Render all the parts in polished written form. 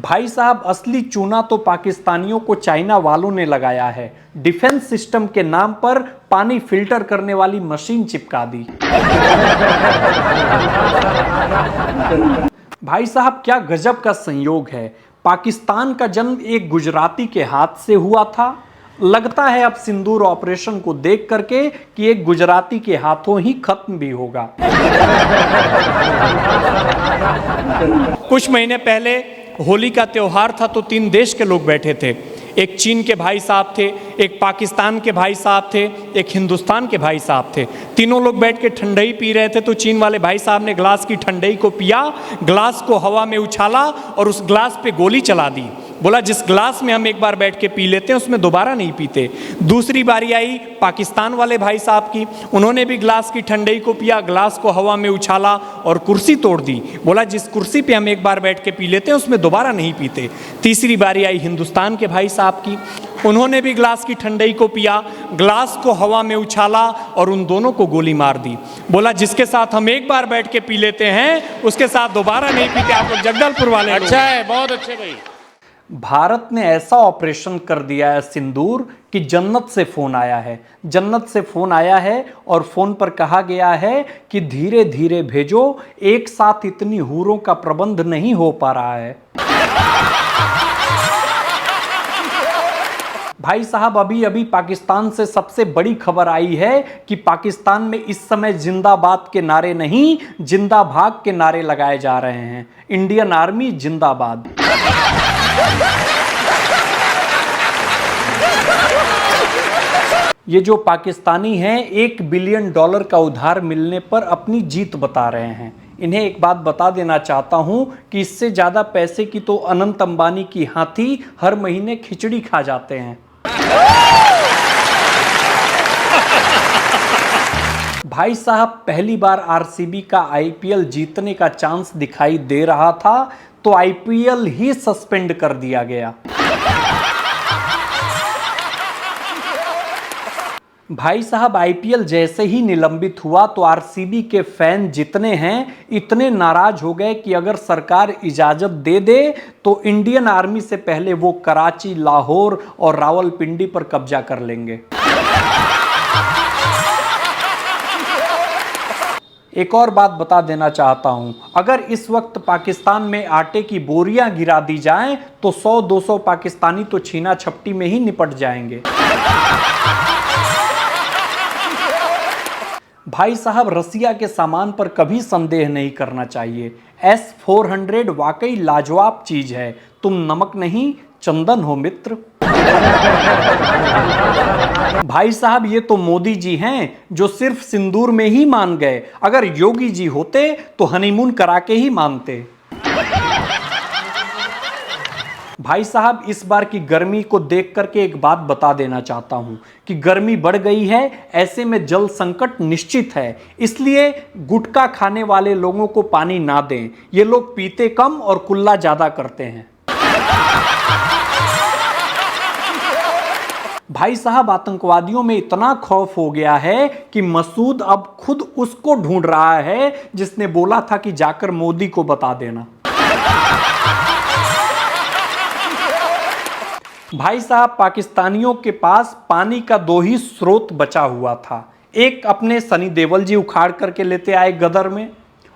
भाई साहब, असली चूना तो पाकिस्तानियों को चाइना वालों ने लगाया है। डिफेंस सिस्टम के नाम पर पानी फिल्टर करने वाली मशीन चिपका दी। भाई साहब, क्या गजब का संयोग है। पाकिस्तान का जन्म एक गुजराती के हाथ से हुआ था। लगता है अब सिंदूर ऑपरेशन को देख करके कि एक गुजराती के हाथों ही खत्म भी होगा। कुछ महीने पहले होली का त्योहार था तो 3 देश के लोग बैठे थे। एक चीन के भाई साहब थे, एक पाकिस्तान के भाई साहब थे, एक हिंदुस्तान के भाई साहब थे। तीनों लोग बैठ के ठंडई पी रहे थे तो चीन वाले भाई साहब ने ग्लास की ठंडई को पिया, ग्लास को हवा में उछाला और उस ग्लास पे गोली चला दी। बोला जिस ग्लास में हम एक बार बैठ के पी लेते हैं उसमें दोबारा नहीं पीते। दूसरी बारी आई पाकिस्तान वाले भाई साहब की, उन्होंने भी ग्लास की ठंडई को पिया, ग्लास को हवा में उछाला और कुर्सी तोड़ दी। बोला जिस कुर्सी पे हम एक बार बैठ के पी लेते हैं उसमें दोबारा नहीं पीते। तीसरी बारी आई हिंदुस्तान के भाई साहब की, उन्होंने भी ग्लास की ठंडई को पिया, ग्लास को हवा में उछाला और उन दोनों को गोली मार दी। बोला जिसके साथ हम एक बार बैठ के पी लेते हैं उसके साथ दोबारा नहीं पीते। आप लोग जगदलपुर वाले अच्छा है, बहुत अच्छे भाई। भारत ने ऐसा ऑपरेशन कर दिया है सिंदूर कि जन्नत से फोन आया है। जन्नत से फोन आया है और फोन पर कहा गया है कि धीरे धीरे भेजो, एक साथ इतनी हूरों का प्रबंध नहीं हो पा रहा है। भाई साहब, अभी अभी पाकिस्तान से सबसे बड़ी खबर आई है कि पाकिस्तान में इस समय जिंदाबाद के नारे नहीं, जिंदा भाग के नारे लगाए जा रहे हैं। इंडियन आर्मी जिंदाबाद। ये जो पाकिस्तानी हैं $1 बिलियन का उधार मिलने पर अपनी जीत बता रहे हैं। इन्हें एक बात बता देना चाहता हूं कि इससे ज्यादा पैसे की तो अनंत अंबानी की हाथी हर महीने खिचड़ी खा जाते हैं। भाई साहब, पहली बार आरसीबी का आईपीएल जीतने का चांस दिखाई दे रहा था तो आईपीएल ही सस्पेंड कर दिया गया। भाई साहब, आईपीएल जैसे ही निलंबित हुआ तो आरसीबी के फैन जितने हैं इतने नाराज हो गए कि अगर सरकार इजाजत दे दे तो इंडियन आर्मी से पहले वो कराची, लाहौर और रावलपिंडी पर कब्जा कर लेंगे। एक और बात बता देना चाहता हूं, अगर इस वक्त पाकिस्तान में आटे की बोरियां गिरा दी जाएं तो 100-200 पाकिस्तानी तो छीना छपटी में ही निपट जाएंगे। भाई साहब, रसिया के सामान पर कभी संदेह नहीं करना चाहिए। S-400 वाकई लाजवाब चीज है। तुम नमक नहीं चंदन हो मित्र। भाई साहब, ये तो मोदी जी हैं जो सिर्फ सिंदूर में ही मान गए। अगर योगी जी होते तो हनीमून करा के ही मानते। भाई साहब, इस बार की गर्मी को देख करके एक बात बता देना चाहता हूं कि गर्मी बढ़ गई है, ऐसे में जल संकट निश्चित है। इसलिए गुटखा खाने वाले लोगों को पानी ना दें। ये लोग पीते कम और कुल्ला ज्यादा करते हैं। भाई साहब, आतंकवादियों में इतना खौफ हो गया है कि मसूद अब खुद उसको ढूंढ रहा है जिसने बोला था कि जाकर मोदी को बता देना। भाई साहब, पाकिस्तानियों के पास पानी का 2 ही स्रोत बचा हुआ था। एक अपने सनी देओल जी उखाड़ करके लेते आए गदर में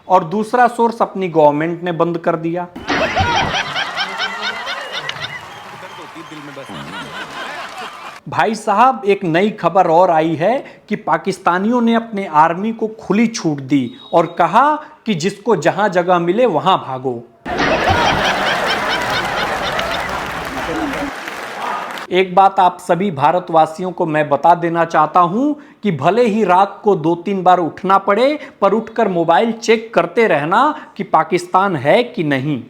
और दूसरा सोर्स अपनी गवर्नमेंट ने बंद कर दिया। भाई साहब, एक नई खबर और आई है कि पाकिस्तानियों ने अपने आर्मी को खुली छूट दी और कहा कि जिसको जहां जगह मिले वहां भागो। एक बात आप सभी भारतवासियों को मैं बता देना चाहता हूं कि भले ही रात को 2-3 बार उठना पड़े पर उठकर मोबाइल चेक करते रहना कि पाकिस्तान है कि नहीं।